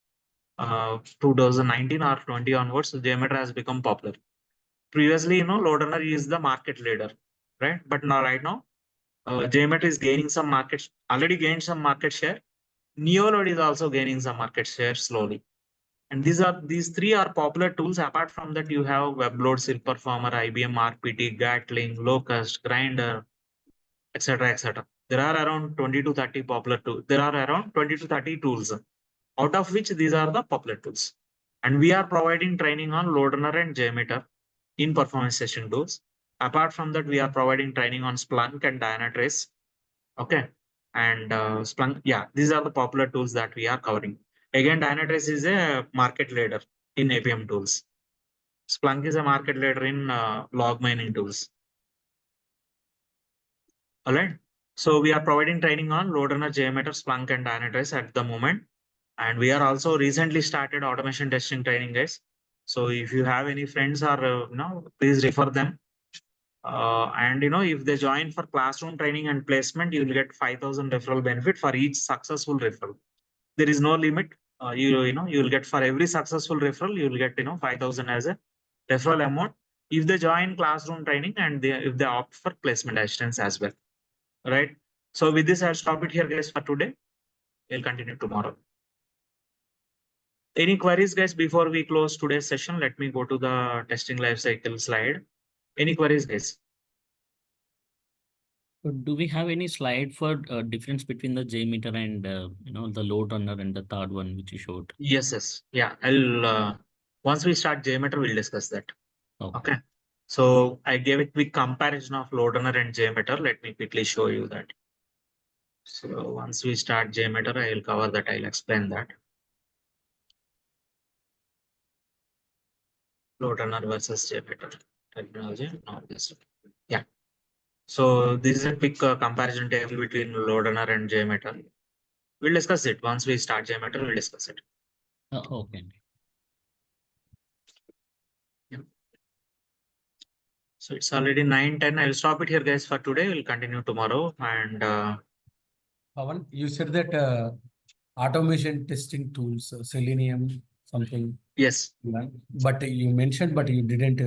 2019 or 20 onwards, JMeter has become popular. Previously, LoadRunner is the market leader, right? But now, right now, JMeter is gaining some already gained some market share. NeoLoad is also gaining some market share slowly. And these three are popular tools. Apart from that, you have WebLoad, SilPerformer, IBM RPT, Gatling, Locust, Grinder, etc. There are around 20 to 30 popular tools. There are around 20 to 30 tools, out of which these are the popular tools. And we are providing training on LoadRunner and JMeter in performance testing tools. Apart from that, we are providing training on Splunk and Dynatrace. Okay. And Splunk, yeah, these are the popular tools that we are covering. Again, Dynatrace is a market leader in APM tools. Splunk is a market leader in log mining tools. All right. So we are providing training on LoadRunner, JMeter, Splunk, and Dynatrace at the moment. And we are also recently started automation testing training, guys. So if you have any friends or please refer them. And if they join for classroom training and placement, you will get 5,000 referral benefit for each successful referral. There is no limit. You will get for every successful referral, you will get 5,000 as a referral amount if they join classroom training and if they opt for placement assistance as well. Right. So with this, I'll stop it here, guys, for today. We'll continue tomorrow. Any queries, guys, before we close today's session? Let me go to the testing lifecycle slide. Any queries, guys? Do we have any slide for difference between the JMeter and the LoadRunner and the third one which you showed? Yes. Yeah, I'll once we start JMeter, we'll discuss that. Okay. Okay. So I gave a quick comparison of LoadRunner and JMeter. Let me quickly show you that. So once we start JMeter, I'll cover that. I'll explain that. LoadRunner versus JMeter technology. No, this. Yeah. So this is a quick comparison table between LoadRunner and JMeter. We'll discuss it once we start JMeter. We'll discuss it. Okay. So it's already 9:10. I'll stop it here, guys, for today. We'll continue tomorrow. And Pavan, you said that automation testing tools, Selenium, something, yes, but you mentioned, but you didn't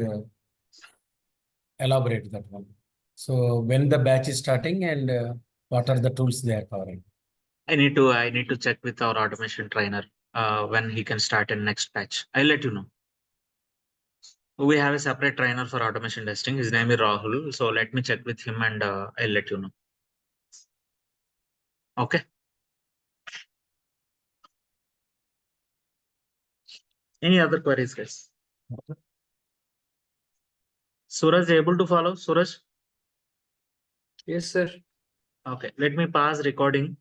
elaborate that one. So when the batch is starting and what are the tools they are covering? I need to check with our automation trainer when he can start in next batch. I'll let you know. We have a separate trainer for automation testing. His name is Rahul. So let me check with him and I'll let you know. Okay. Any other queries, guys? Suraj able to follow? Suraj? Yes, sir. Okay. Let me pause recording.